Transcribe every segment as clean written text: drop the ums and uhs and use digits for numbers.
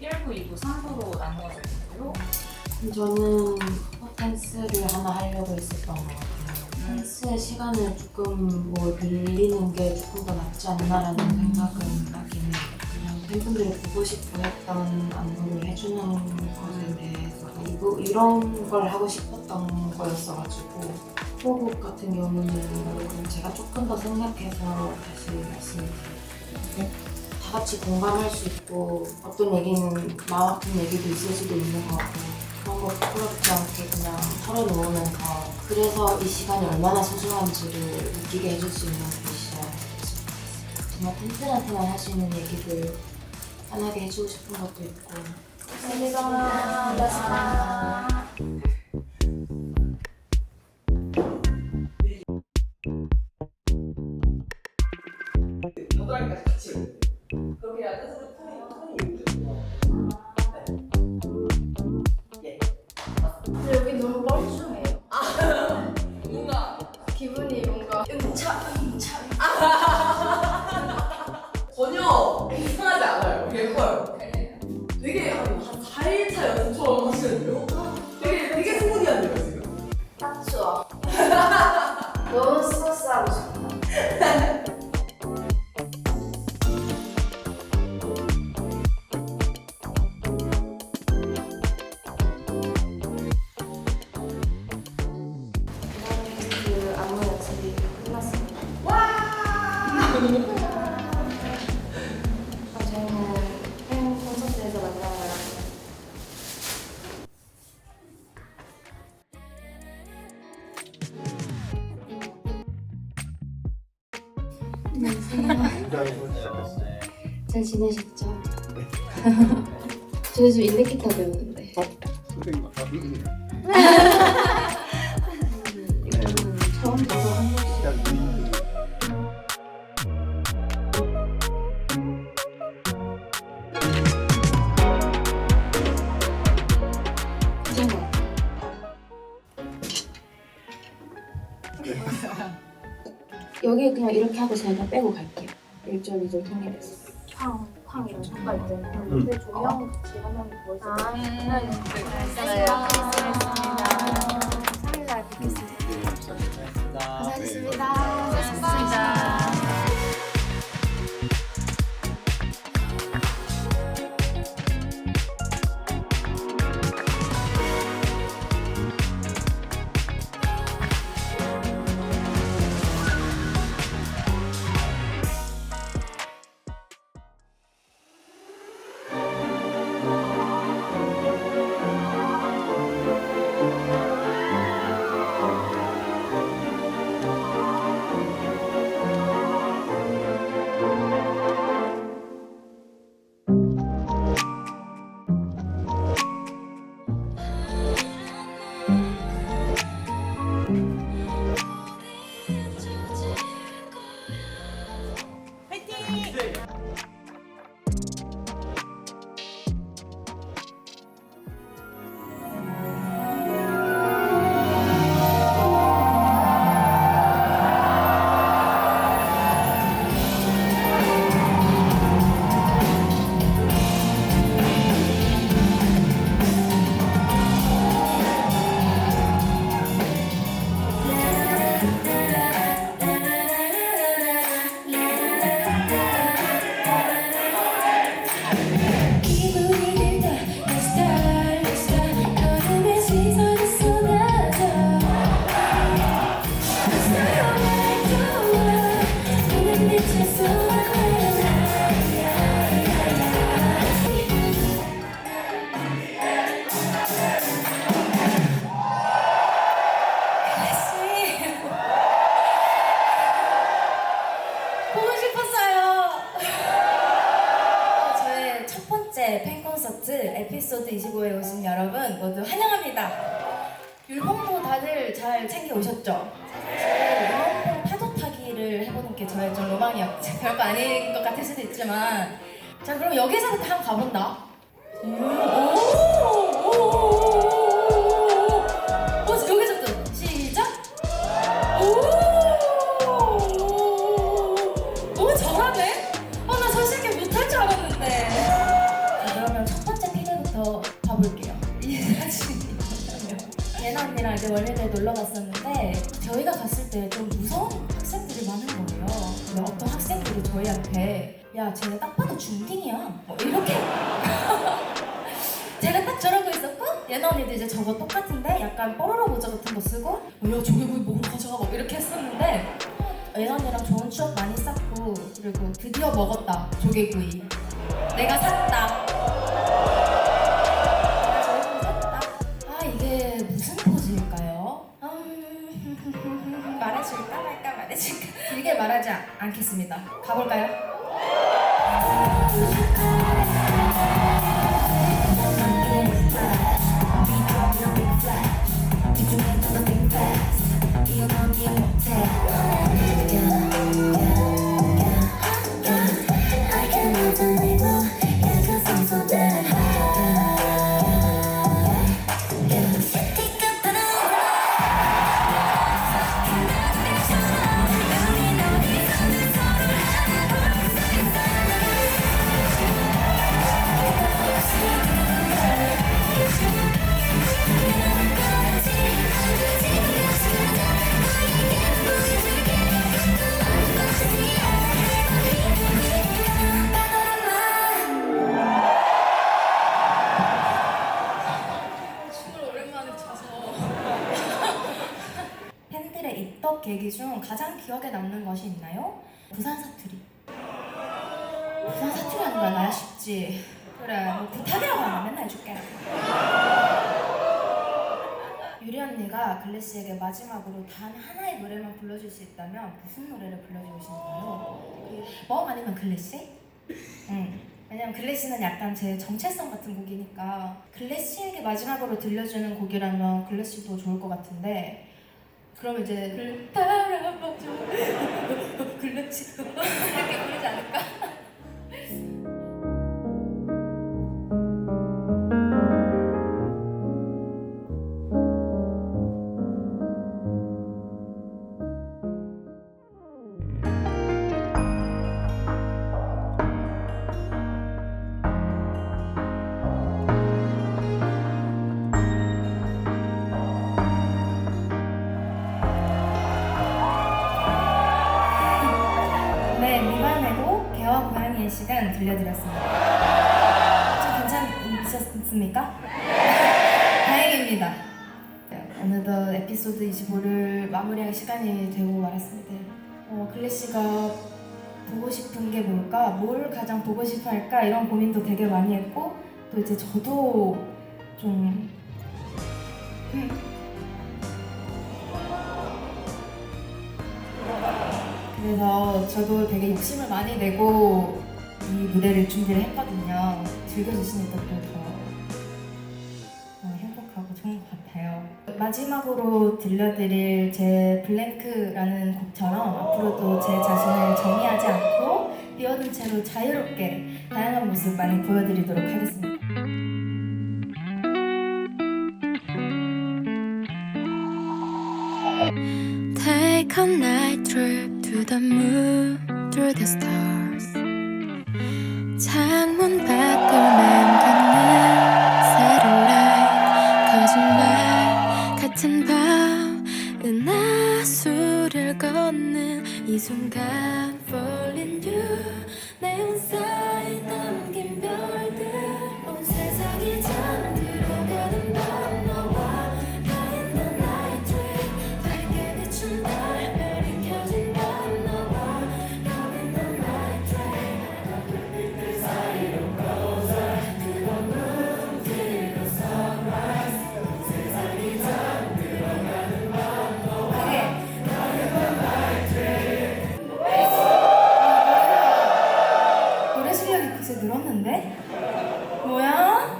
1부, 2부, 3부로 나누어져 있고요. 저는 댄스를 하나 하려고 했었던 것 같아요. 댄스의 시간을 조금 빌리는 게 조금 더 낫지 않나라는 생각은 나긴 해요. 그냥 팬분들이 보고 싶어 했던 안무를 해주는 것에 대해서 이런 걸 하고 싶었던 거였어가지고 호흡 같은 경우는 제가 조금 더 생각해서 다시 말씀드릴게요. 다 같이 공감할 수 있고 어떤 얘기는 마음 아픈 얘기도 있을 수도 있는 것 같고 그런 거 부끄럽지 않게 그냥 털어놓으면서 그래서 이 시간이 얼마나 소중한지를 느끼게 해줄 수 있는 곳이야. 정말 팬들한테만 할 수 있는 얘기들 편하게 해주고 싶은 것도 있고. 감사합니다. 겨드랑이까지 같이 그렇게 해야 댄스를 톤이 예. 근데 여기 너무 뻘쭘해요. 뭔가 기분이 뭔가 응차. 전혀 이상하지 않아요. 예뻐요. 되게 한 4일차 연습처럼 하시는데요? 되게 스무디한데요 지금? 딱 좋아. 너무 스무스하고 싶다. 그 안무 연습이 끝났습니다. 저희는 팬 콘서트에서 만나요. 잘 지내셨죠? 저 요즘 일렉기타 배우는데 선생님 이거는 처음 봐서 한 번씩 괜찮은 것 같아요. 여기 그냥 이렇게 하고 제가 빼고 갈게요. 1절, 2절 통일해서. 쾅 이런 효과 있잖아요. 근데 조명 같이 하면 멋있어요. 알겠어요. 알겠습니다. 3일날 뵙겠습니다. 고생하셨습니다. 고맙습니다. 보고 싶었어요. 저의 첫 번째 팬 콘서트 에피소드 25에 오신 여러분 모두 환영합니다. 율곡도 다들 잘 챙겨 오셨죠? 사실 음악봉 파도 타기를 해보는 게 저의 좀 로망이었죠. 별거 아닌 것 같을 수도 있지만 자 그럼 여기서부터 한번 가본다. 여기서부터 시작. 너무 잘하네? 나 사실 이렇게 못할 줄 알았는데. 자, 그러면 첫 번째 예나 언니랑 이제 월요일에 놀러 갔었는데 저희가 갔을 때 좀 무서운 학생들이 많은 거예요. 근데 어떤 학생들이 저희한테 야 쟤네 딱 봐도 중딩이야 뭐 이렇게 제가 딱 저러고 있었고 예나 언니도 이제 저거 똑같은데 약간 뽀로로 모자 같은 거 쓰고 야 저게 뭐 가져가 막 이렇게 했었는데 예나 언니랑 좋은 추억 많이 쌓고 그리고 드디어 먹었다 조개구이 내가 샀다 이게 무슨 포즈일까요? 말해줄까 말까 말해줄까 길게 말하지 않겠습니다. 가볼까요? 팬들의 입덕 계기 중 가장 기억에 남는 것이 있나요? 부산 사투리. 부산 사투리 하는 거야 나야 쉽지. 그래 뭐 부탁이라고 하면 맨날 해줄게. 유리 언니가 글래시에게 마지막으로 단 하나의 노래만 불러줄 수 있다면 무슨 노래를 불러주고 싶나요? 뭐 아니면 글래시? 응. 왜냐면 글래시는 약간 제 정체성 같은 곡이니까 글래시에게 마지막으로 들려주는 곡이라면 글래시도 좋을 것 같은데 그럼 이제 바라봐줘 글래시 이렇게 부르지 않을까? 네, 미발레고 개와 고양이의 시간 들려드렸습니다. 좀 괜찮으셨습니까? 다행입니다. 어느덧 에피소드 25를 마무리할 시간이 되고 말았습니다. 글래시가 보고 싶은 게 뭘까? 뭘 가장 보고 싶어 할까? 이런 고민도 되게 많이 했고 또 이제 저도 좀 그래서 저도 되게 욕심을 많이 내고 이 무대를 준비를 했거든요. 즐겨주시니까 또 더 행복하고 좋은 것 같아요. 마지막으로 들려드릴 제 블랭크라는 곡처럼 앞으로도 제 자신을 정의하지 않고 비워둔 채로 자유롭게 다양한 모습 많이 보여드리도록 하겠습니다. Take a night trip to the moon, through the stars. 창문 밖을 맴도는 satellite. 거짓말 같은 밤 은하수를 걷는 이 순간 fall in you. 내 사이 담긴 별들 온 세상이 잠들어가는 밤 너와 나의 the night trip. 밝게 비춘 달별이 켜진 밤 너와 나의 the night trip. 불빛들 사이로 closer 뜨거운 눈 들고 sunrise. 온 세상이 잠들어가는 밤 너와 나의 the night trip. 노래 실력이 글쎄 늘었는데? 뭐야?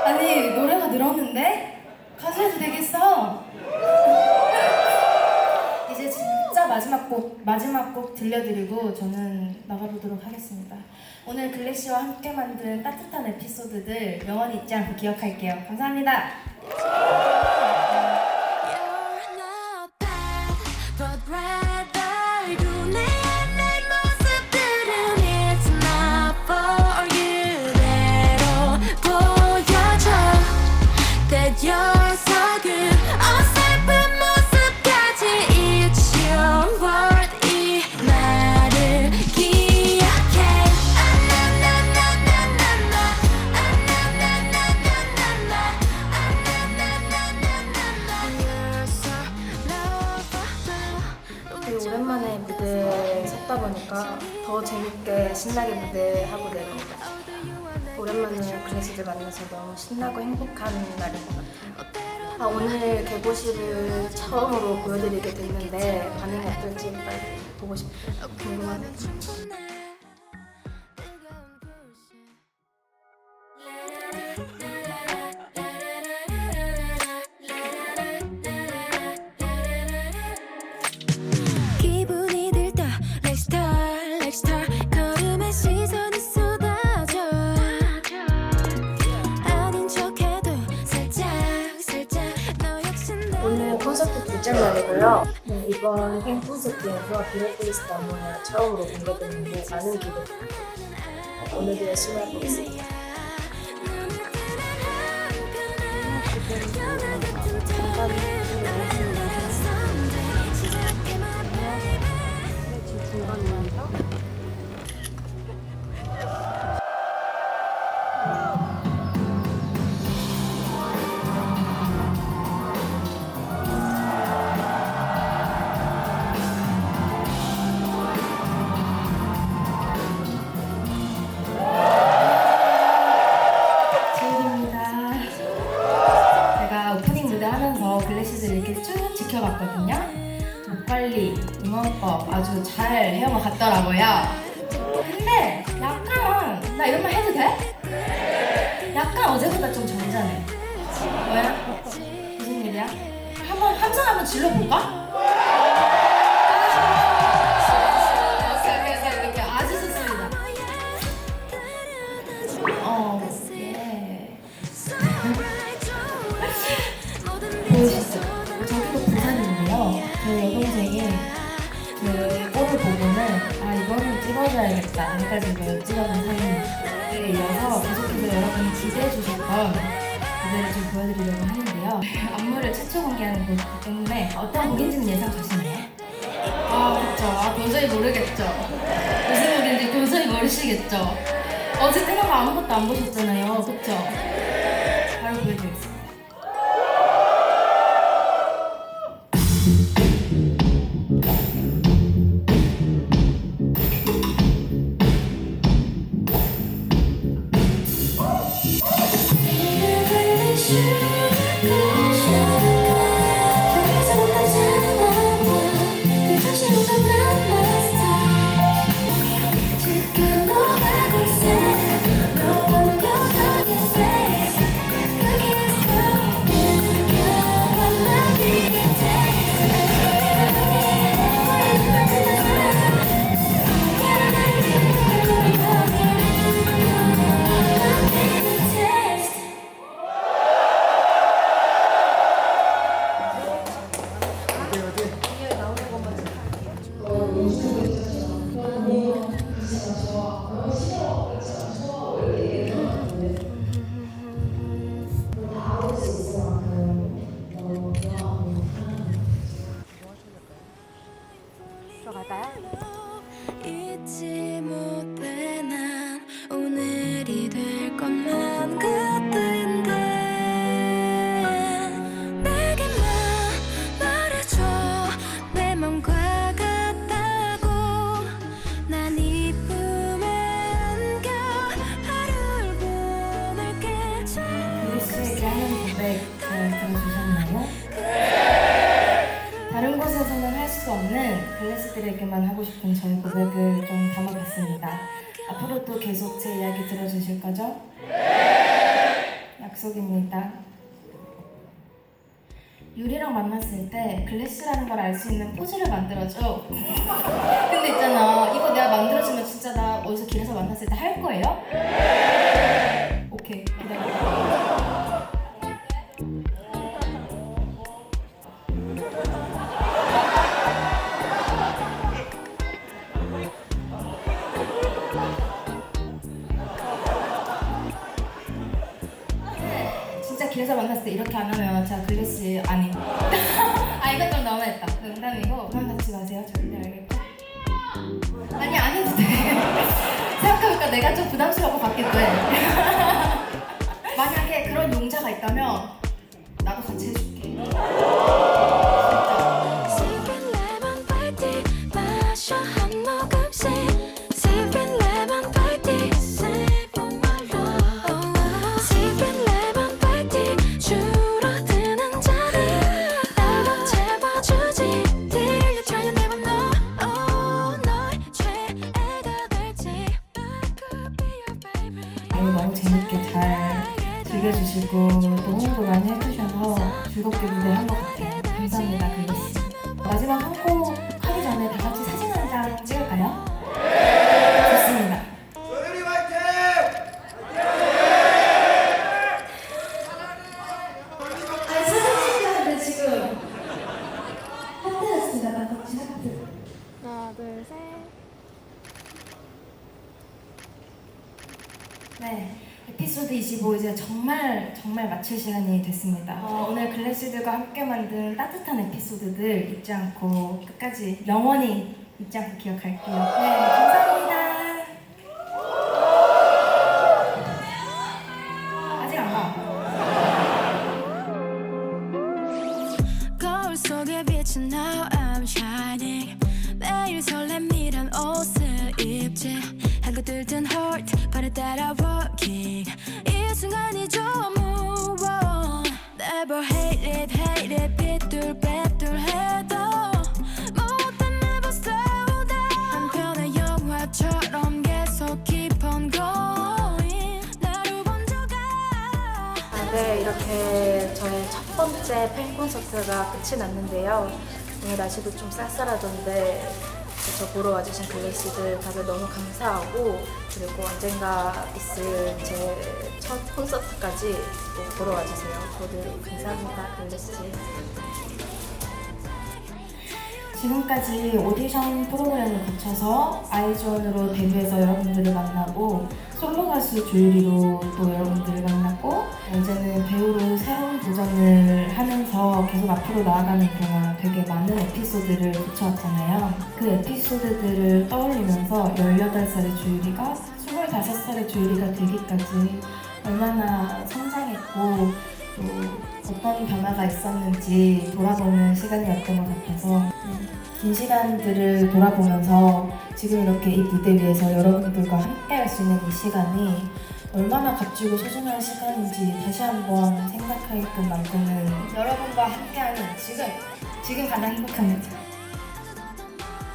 아니 노래가 늘었는데? 가수 해도 되겠어? 이제 진짜 마지막 곡 들려드리고 저는 나가보도록 하겠습니다. 오늘 글래시와 함께 만든 따뜻한 에피소드들 영원히 잊지 않고 기억할게요. 감사합니다. You're not bad, but rather 눈에 내 모습들은 it's not for you. 내 제가 더 재밌게 신나게 무대하고 내려온 것 같아요. 오랜만에 클래식을 만나서 너무 신나고 행복한 날인 것 같아요. 오늘 개고시를 처음으로 보여드리게 됐는데 반응이 어떨지 빨리 보고 싶어요. 궁금하네요. 기분이 들다 like star 걸음에 시선이 쏟아져 아닌 척해도 살짝 너 역시 나 오늘 콘서트 둘째 날이고요. 이번 행 콘서트에서 블랙리스트 안무를 처음으로 공개됐는데 많은 기대 부탁드립니다. 오늘도 열심히 해보겠습니다. 지율입니다. 제가 오프닝 무대 하면서 글래시즈를 이렇게 쭉 지켜봤거든요. 빨리 응원법 아주 잘 헤어만 갔더라고요. 근데 약간 나 이런 말 해도 돼? 약간 어제보다 좀 잔잔해. 뭐야? 무슨 일이야? 한번 함성 한번 질러볼까? 오케이. 아주 좋습니다. 예. 보여주셨어요. 저기도 부산인데요. 저희 여동생이 그 꼴을 보고는 이거는 찍어줘야겠다 해가지고 찍어준 사진에 이어서 계속해서 여러분이 기대해 주셨던 무대를 좀 보여드리려고 하는데요. 안무를 최초 공개하는 곡이기 때문에 어떤 곡인지는 예상 가시나요? 그쵸. 도저히 모르겠죠. 무슨 곡인지 도저히 모르시겠죠. 어제 끝나고 아무것도 안 보셨잖아요. 그쵸? 바로 보여드리겠습니다. 잊지 못해 난 오늘이 될 것만 같은데 내게 말해줘 내 맘과 같다고 난 이 품에 안겨 하루를 보낼게 글래시에게 하는 고백 잘 들어주셨나요? 다른 곳에서는 할 수 없는 글래시들에게만 하고 싶은 저의 고백을 좀 담아봤습니다. 앞으로도 계속 제 이야기 들어주실 거죠? 약속입니다. 유리랑 만났을 때 글래시라는 걸 알 수 있는 포즈를 만들어줘. 근데 있잖아, 이거 내가 만들어주면 진짜 나 어디서 길에서 만났을 때 할 거예요? 오케이, 기다려. 진짜 길에서 만났을 때 이렇게 안 하면 제가 글래시 아니. 이거 좀 너무했다. 농담이고 그만 같이 가세요. 절대 알겠죠? 아니 안 해도 돼. 생각해보니까 내가 좀 부담스러울 것 같기도 해. 만약에 그런 용자가 있다면 나도 같이 해줄게. 시간 내만 발디 마셔 한 모금씩 즐겨주시고 또 홍보도 많이 해주셔서 즐겁게 무대한 것 같아요. 감사합니다, 글래씨. 마지막 한 곡 하기 전에 다 같이 사진 한 장 찍을까요? 좋습니다. 조율이 화이팅! 아니 사진 찍는데 지금 하트였습니다. 나 같이 하트. 하나, 둘, 셋. 네, 에피소드 25 이제 정말 마칠 시간이 됐습니다. 오늘 글래시들과 함께 만든 따뜻한 에피소드들 잊지 않고 끝까지 영원히 잊지 않고 기억할게요. 네, 감사합니다. 아직 안 가. 거울 속에 비친 now I'm shining. 매일 설렘이란 옷을 입지. 한껏 들뜬 heart 발에 따라 walking. 이 순간이 좀 무거워. Never hate it 삐뚤빼뚤해도 못한 never slow down. 한편의 영화처럼 계속 keep on going. 나로 번져가. 네, 이렇게 저의 첫 번째 팬 콘서트가 끝이 났는데요. 오늘 날씨도 좀 쌀쌀하던데 저 보러 와주신 글래시들 다들 너무 감사하고, 그리고 언젠가 있을 제 첫 콘서트까지 또 보러 와주세요. 모두 감사합니다, 글래시. 지금까지 오디션 프로그램을 거쳐서 아이즈원으로 데뷔해서 여러분들을 만나고, 솔로 가수 주유리로 또 여러분들을 만났고, 이제는 배우로 새로운 도전을 하면서 계속 앞으로 나아가는 동안 되게 많은 에피소드를 거쳐왔잖아요. 그 에피소드들을 떠올리면서 18살의 주유리가 25살의 주유리가 되기까지 얼마나 성장했고 또 어떤 변화가 있었는지 돌아보는 시간이었던 것 같아서 긴 시간들을 돌아보면서 지금 이렇게 이 무대 위에서 여러분들과 함께 할 수 있는 이 시간이 얼마나 값지고 소중한 시간인지 다시 한번 생각하게끔 만드는, 여러분과 함께하는 지금 가장 행복합니다.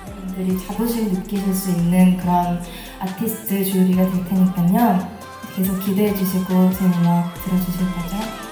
여러분들이 자부심 느끼실 수 있는 그런 아티스트 주유리가 될 테니까요. 계속 기대해 주시고 제 음악 들어주실 거죠?